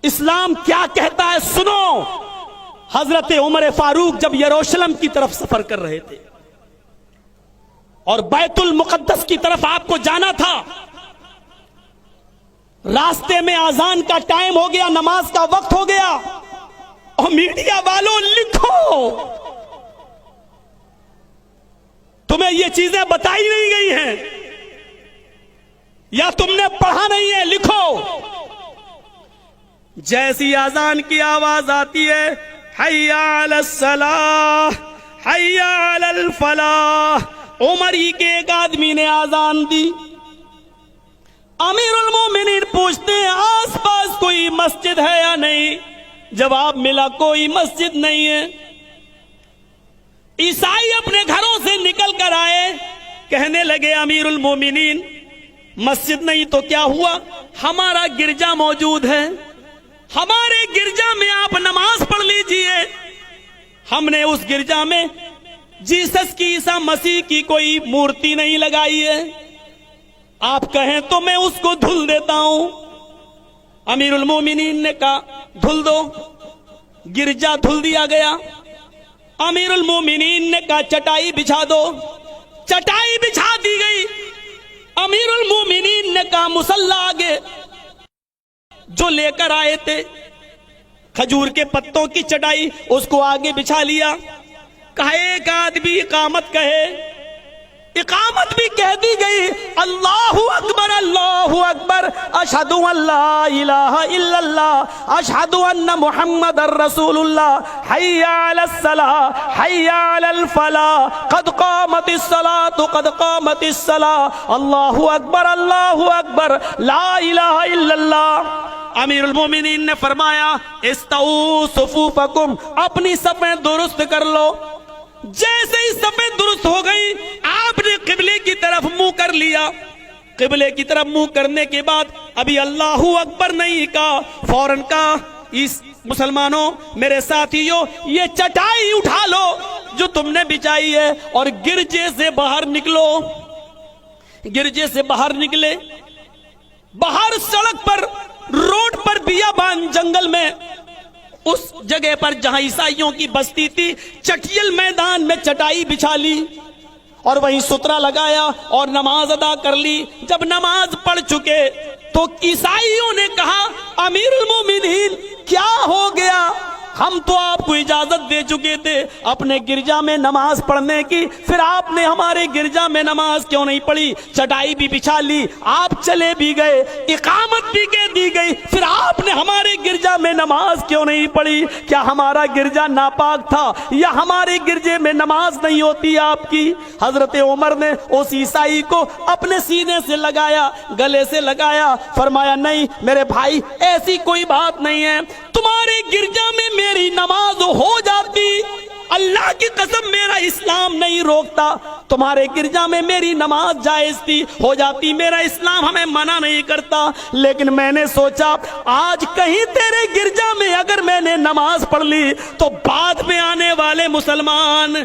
इस्लाम क्या कहता है सुनो। हजरत उमर फारूक जब यरूशलेम की तरफ सफर कर रहे थे और बैतुल मुकद्दस की तरफ आपको जाना था, रास्ते में अजान का टाइम हो गया, नमाज का वक्त हो गया, और मीडिया वालों लिखो, तुम्हें ये चीजें बताई नहीं गई हैं या तुमने पढ़ा नहीं है, लिखो। जैसी अजान की आवाज आती है, हय्या अलस सलाह हय्या अलल फलाह, उमर ही के एक आदमी ने आजान दी। अमीरुल मोमिनीन पूछते हैं आसपास कोई मस्जिद है या नहीं? जवाब मिला कोई मस्जिद नहीं है। ईसाई अपने घरों से निकल कर आए, कहने लगे अमीरुल मोमिनीन मस्जिद नहीं तो क्या हुआ, हमारा गिरजा मौजूद है, हमारे गिरजा में आप नमाज पढ़ लीजिए। हमने उस गिरजा में जीसस की, ईसा मसीह की कोई मूर्ति नहीं लगाई है, आप कहें तो मैं उसको धुल देता हूं। अमीरुल मोमिनीन ने कहा धुल दो। गिरजा धुल दिया गया। अमीरुल मोमिनीन ने कहा चटाई बिछा दो। चटाई बिछा दी गई। अमीरुल मोमिनीन ने कहा मुसल्ला आगे जो लेकर आए थे खजूर के पत्तों की चटाई, उसको आगे बिछा लिया। कहा एक आदमी इकामत कहे, इकामत भी कह दी गई, अल्लाहु अकबर अल्लाहु अकबर, अशहदु अल्ला इलाहा इल्लल्लाह अशहदु अन्ना मुहम्मदर रसूलुल्लाह, हय्या अलस सलाह हय्या अलल फलाह, कद कामतिस सलातु कद कामतिस सलाह, अल्लाहु अकबर ला इलाहा इल्लल्लाह। अमीरुल मोमिनीन ने फरमाया इस्तऊ सुफूफकुम, अपनी सफ़ें दुरुस्त कर लो। जैसे ही सफ़ें दुरुस्त हो गई, आपने किबले की तरफ मुंह कर लिया। किबले की तरफ मुंह करने के बाद अभी अल्लाहू अकबर नहीं कहा, फौरन कहा इस मुसलमानों मेरे साथियों ये चटाई उठा लो जो तुमने बिछाई है और गिरजे से बाहर निकलो। गिरजे से बाहर निकले। बाहर सड़क पर, रोड पर, बियाबान जंगल में, उस जगह पर जहां ईसाइयों की बस्ती थी, चटियल मैदान में चटाई बिछा ली और वहीं सुतरा लगाया और नमाज अदा कर ली। जब नमाज पढ़ चुके तो ईसाइयों ने कहा अमीरुल मोमिनीन क्या हो गया, हम तो आपको इजाजत दे चुके थे अपने गिरजा में नमाज पढ़ने की, फिर आपने हमारे गिरजा में नमाज क्यों नहीं पढ़ी? चटाई भी बिछा ली, आप चले भी गए, इकामत भी कह दी गई, फिर आपने हमारे गिरजा में नमाज क्यों नहीं पढ़ी? क्या हमारा गिरजा नापाक था या हमारे गिरजे में नमाज नहीं होती आपकी? हजरत उमर ने उस ईसाई को अपने सीने से लगाया, गले से लगाया, फरमाया नहीं मेरे भाई ऐसी कोई बात नहीं है, तुम्हारे गिरजा में मेरी नमाज हो जाती, अल्लाह की कसम मेरा इस्लाम नहीं रोकता, तुम्हारे गिरजा में मेरी नमाज जायज थी, हो जाती, मेरा इस्लाम हमें मना नहीं करता, लेकिन मैंने सोचा आज कहीं तेरे गिरजा में अगर मैंने नमाज पढ़ ली तो बाद में आने वाले मुसलमान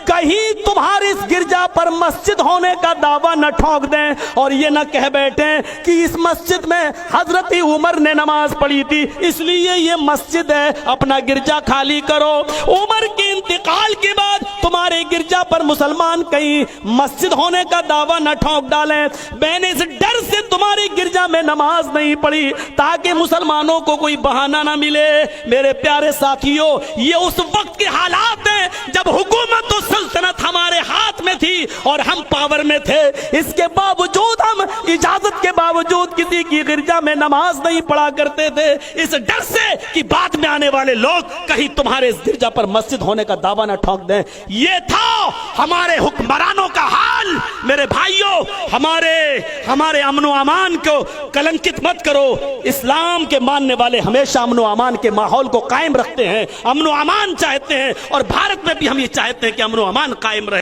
कहीं तुम्हारे इस गिरजा पर मस्जिद होने का दावा न ठोक दें और ये न कह बैठे कि इस मस्जिद में हजरत उमर ने नमाज पढ़ी थी इसलिए ये मस्जिद है, अपना गिरजा खाली करो। उमर के इंतकाल के बाद तुम्हारे गिरजा पर मुसलमान कहीं मस्जिद होने का दावा न ठोक डालें। मैंने इस डर से तुम्हारे गिरजा में नमाज नहीं पढ़ी ताकि मुसलमानों को कोई बहाना ना मिले। मेरे प्यारे साथियों, ये उस वक्त के हालात हैं जब हुकूमत और सल्तनत हमारे हाथ में थी और हम पावर में थे, इसके बावजूद हम इजाजत के बावजूद किसी की गिरजा में नमाज नहीं पढ़ा करते थे, इस डर से कि बाद में आने वाले लोग कहीं तुम्हारे इस गिरजा पर मस्जिद होने का दावा ना ठोक दें। ये था हमारे हुक्मरानों का हाल। मेरे भाइयों, हमारे अमनो अमान को कलंकित मत करो। इस्लाम के मानने वाले हमेशा अमनो अमान के माहौल को कायम रखते हैं, अमनो अमान चाहते हैं और भारत में भी हम ये चाहते हैं कि अमनो अमान कायम रहे।